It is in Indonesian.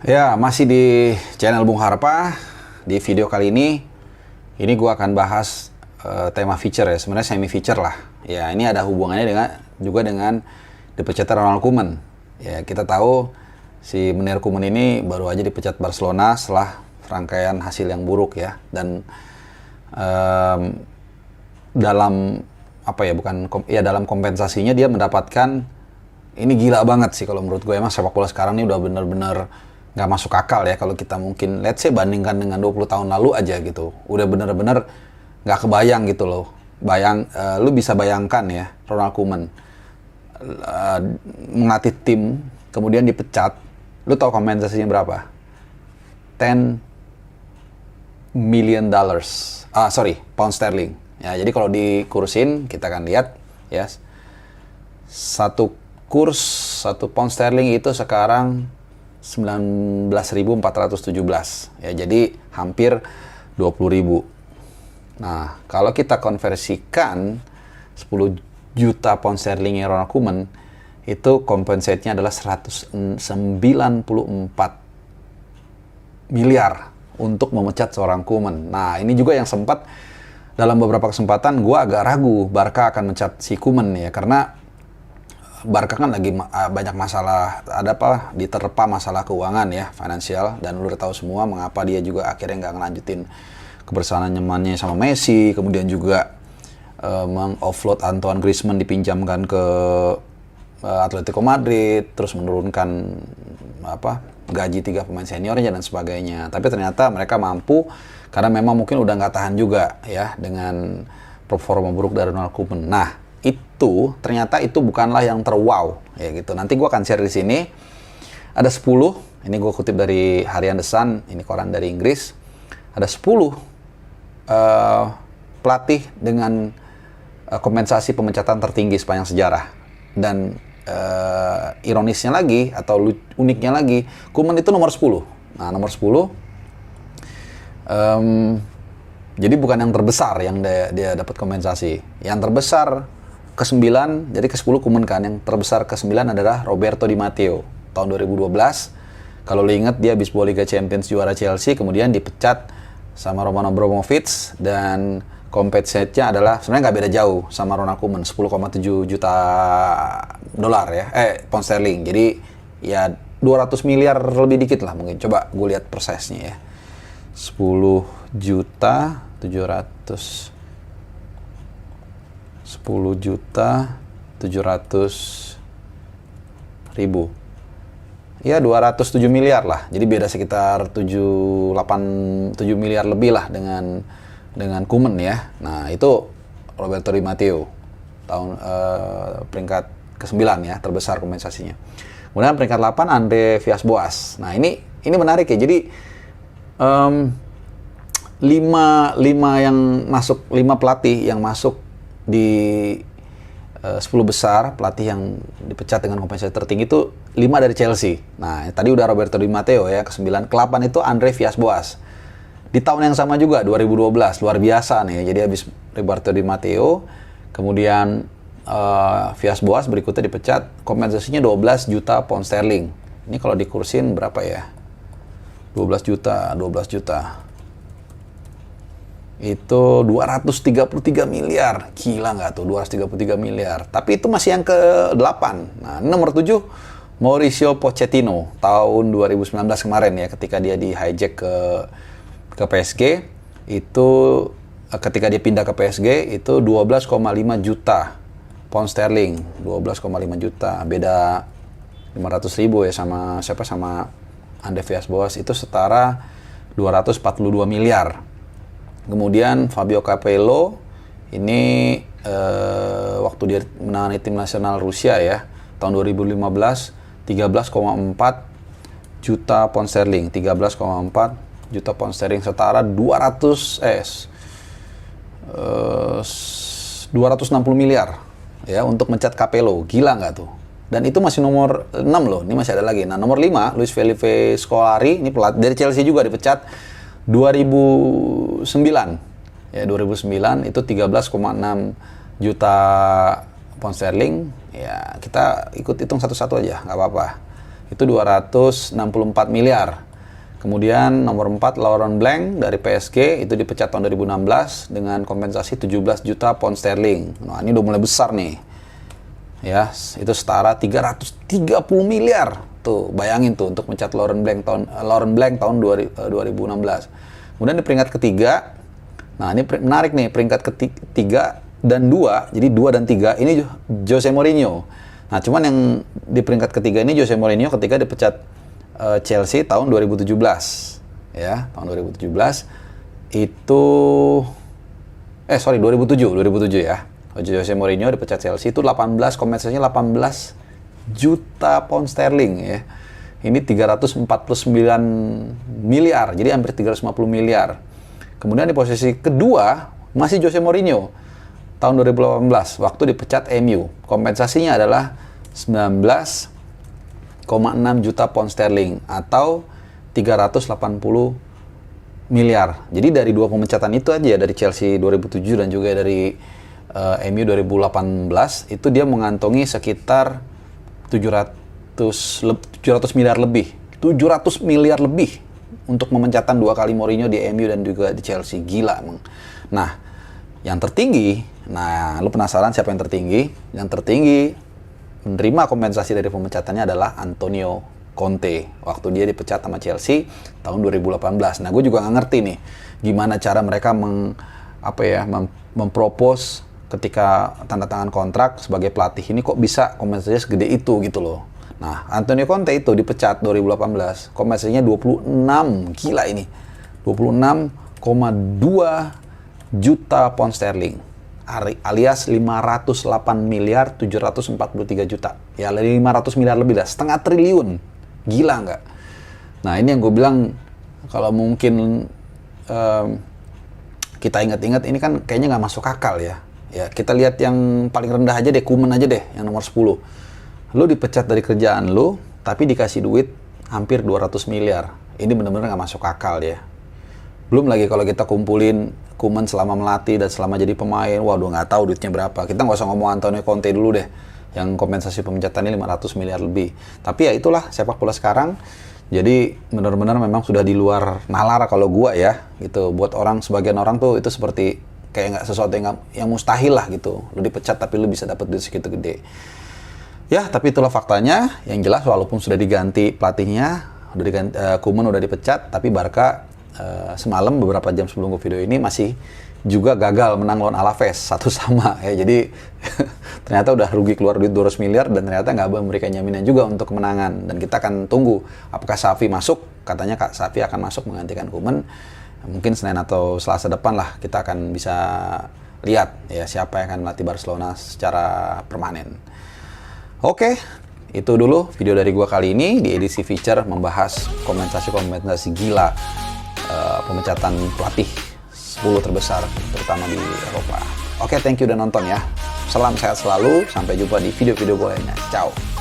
Ya, masih di channel Bung Harpa. Di video kali ini gue akan bahas tema feature ya, sebenarnya semi feature lah. Ya, ini ada hubungannya juga dengan dipecatnya Ronald Koeman. Ya, kita tahu si Meneer Koeman ini baru aja dipecat Barcelona setelah rangkaian hasil yang buruk ya. Dan dalam dalam kompensasinya dia mendapatkan, ini gila banget sih kalau menurut gue. Emang sepak bola sekarang ini udah bener-bener nggak masuk akal ya. Kalau kita mungkin let's say bandingkan dengan 20 tahun lalu aja gitu, udah bener-bener nggak kebayang gitu loh. Lu bisa bayangkan ya, Ronald Koeman melatih tim kemudian dipecat. Lu tahu kompensasinya berapa? 10 million dollars. Pound sterling. Ya, jadi kalau dikursin kita akan lihat ya, satu pound sterling itu sekarang 19.417 ya, jadi hampir 20.000. Nah, kalau kita konversikan 10 juta pound sterlingnya Ronald Koeman, itu compensate-nya adalah 194 miliar untuk memecat seorang Koeman. Nah, ini juga yang sempat dalam beberapa kesempatan gue agak ragu Barca akan mencat si Koeman ya, karena Barca kan lagi banyak masalah, diterpa masalah keuangan ya, finansial, dan lu udah tahu semua mengapa dia juga akhirnya nggak ngelanjutin kebersamaannya sama Messi, kemudian juga meng-offload Antoine Griezmann, dipinjamkan ke Atletico Madrid, terus menurunkan gaji 3 pemain seniornya dan sebagainya. Tapi ternyata mereka mampu karena memang mungkin udah nggak tahan juga ya dengan performa buruk dari Ronald Koeman. Nah, itu ternyata itu bukanlah yang terwow ya gitu. Nanti gue akan share di sini. Ada 10, ini gue kutip dari Harian The Sun, ini koran dari Inggris. Ada 10 pelatih dengan kompensasi pemecatan tertinggi sepanjang sejarah. Dan ironisnya lagi atau uniknya lagi, Koeman itu nomor 10. Nah, nomor 10 jadi bukan yang terbesar yang dia dapat kompensasi. Yang terbesar ke-9, jadi ke-10 Koeman kan, yang terbesar ke-9 adalah Roberto Di Matteo tahun 2012. Kalau lo ingat, dia habis bawa Liga Champions juara Chelsea, kemudian dipecat sama Roman Abramovich, dan compensate-nya adalah sebenarnya nggak beda jauh sama Ronald Koeman, 10,7 juta dolar ya, pound sterling. Jadi ya 200 miliar lebih dikit lah mungkin. Coba gue lihat persesnya ya. 10 juta 700 ribu. Ya 207 miliar lah. Jadi beda sekitar 7 miliar lebih lah dengan Koeman ya. Nah, itu Roberto Di Matteo tahun peringkat ke-9 ya, terbesar kompensasinya. Kemudian peringkat 8 Andre Villas-Boas. Nah, ini menarik ya. Jadi 5 pelatih yang masuk di 10 besar pelatih yang dipecat dengan kompensasi tertinggi itu 5 dari Chelsea. Nah, tadi udah Roberto Di Matteo ya, ke-9. Ke-8 itu Andre Villas-Boas. Di tahun yang sama juga, 2012, luar biasa nih. Jadi habis Roberto Di Matteo, kemudian Villas-Boas berikutnya dipecat, kompensasinya 12 juta pound sterling. Ini kalau dikursin berapa ya? 12 juta. Itu 233 miliar. Gila nggak tuh, 233 miliar. Tapi itu masih yang ke-8. Nah, nomor 7, Mauricio Pochettino. Tahun 2019 kemarin ya, ketika dia di-hijack ke PSG. Itu ketika dia pindah ke PSG, itu 12,5 juta pound sterling. 12,5 juta. Beda 500 ribu ya sama Andre Villas-Boas. Itu setara 242 miliar. Kemudian Fabio Capello ini waktu dia menangani tim nasional Rusia ya, tahun 2015, 13,4 juta pound sterling. 13,4 juta pound sterling setara 260 miliar ya untuk mencat Capello. Gila nggak tuh? Dan itu masih nomor 6 loh. Ini masih ada lagi. Nah, nomor 5 Luis Felipe Scolari, ini pelatih dari Chelsea juga, dipecat 2009 ya, 2009 itu 13,6 juta pound sterling ya. Kita ikut hitung satu-satu aja, nggak apa-apa itu 264 miliar. Kemudian nomor 4 Laurent Blanc dari PSG itu dipecat tahun 2016 dengan kompensasi 17 juta pound sterling. Nah, ini udah mulai besar nih. Ya, itu setara 330 miliar. Tuh, bayangin tuh untuk mencat Laurent Blanc tahun 2016. Kemudian di peringkat ketiga, nah ini menarik nih, peringkat ketiga dan 2, jadi 2 dan 3 ini Jose Mourinho. Nah, cuman yang di peringkat ketiga ini Jose Mourinho ketika dipecat Chelsea tahun 2017. Ya, tahun 2017 itu 2007 ya. Jose Mourinho dipecat Chelsea itu kompensasinya 18 juta pound sterling ya. Ini 349 miliar, jadi hampir 350 miliar. Kemudian di posisi kedua masih Jose Mourinho tahun 2018 waktu dipecat MU. Kompensasinya adalah 19,6 juta pound sterling atau 380 miliar. Jadi dari dua pemecatan itu aja, dari Chelsea 2007 dan juga dari MU 2018, itu dia mengantongi sekitar 700 miliar lebih. 700 miliar lebih untuk memecatan 2 kali Mourinho di MU dan juga di Chelsea. Gila emang. Nah, yang tertinggi, lu penasaran siapa yang tertinggi? Yang tertinggi menerima kompensasi dari pemecatannya adalah Antonio Conte waktu dia dipecat sama Chelsea tahun 2018. Nah, gue juga nggak ngerti nih gimana cara mereka mempropos ketika tanda tangan kontrak sebagai pelatih ini kok bisa kompensasinya segede itu gitu loh. Nah, Antonio Conte itu dipecat 2018, kompensasinya 26, gila ini. 26,2 juta pound sterling. Alias 508 miliar 743 juta. Ya, 500 miliar lebih lah, setengah triliun. Gila nggak? Nah, ini yang gue bilang, kalau mungkin kita ingat-ingat, ini kan kayaknya nggak masuk akal ya. Ya, kita lihat yang paling rendah aja deh, Koeman aja deh, yang nomor 10. Lu dipecat dari kerjaan lu, tapi dikasih duit hampir 200 miliar. Ini benar-benar nggak masuk akal ya. Belum lagi kalau kita kumpulin Koeman selama melatih dan selama jadi pemain, waduh nggak tahu duitnya berapa. Kita nggak usah ngomong Antonio Conte dulu deh, yang kompensasi pemecatannya 500 miliar lebih. Tapi ya itulah sepak bola sekarang. Jadi benar-benar memang sudah di luar nalar kalau gua ya, gitu. Buat sebagian orang tuh itu seperti kayak nggak sesuatu yang mustahil lah gitu. Lu dipecat tapi lu bisa dapat duit segitu gede. Ya, tapi itulah faktanya. Yang jelas walaupun sudah diganti pelatihnya, Koeman udah dipecat, tapi Barca semalam beberapa jam sebelum video ini masih juga gagal menang lawan Alaves 1-1 ya. Jadi ternyata udah rugi keluar duit 200 miliar dan ternyata nggak memberikan jaminan juga untuk kemenangan. Dan kita akan tunggu apakah Xavi masuk. Katanya Kak Xavi akan masuk menggantikan Koeman. Mungkin Senin atau Selasa depan lah kita akan bisa lihat ya siapa yang akan melatih Barcelona secara permanen. Oke, itu dulu video dari gua kali ini di edisi feature membahas kompensasi gila pemecatan pelatih 10 terbesar terutama di Eropa. Oke, thank you udah nonton ya. Salam sehat selalu, sampai jumpa di video-video gue lainnya. Ciao.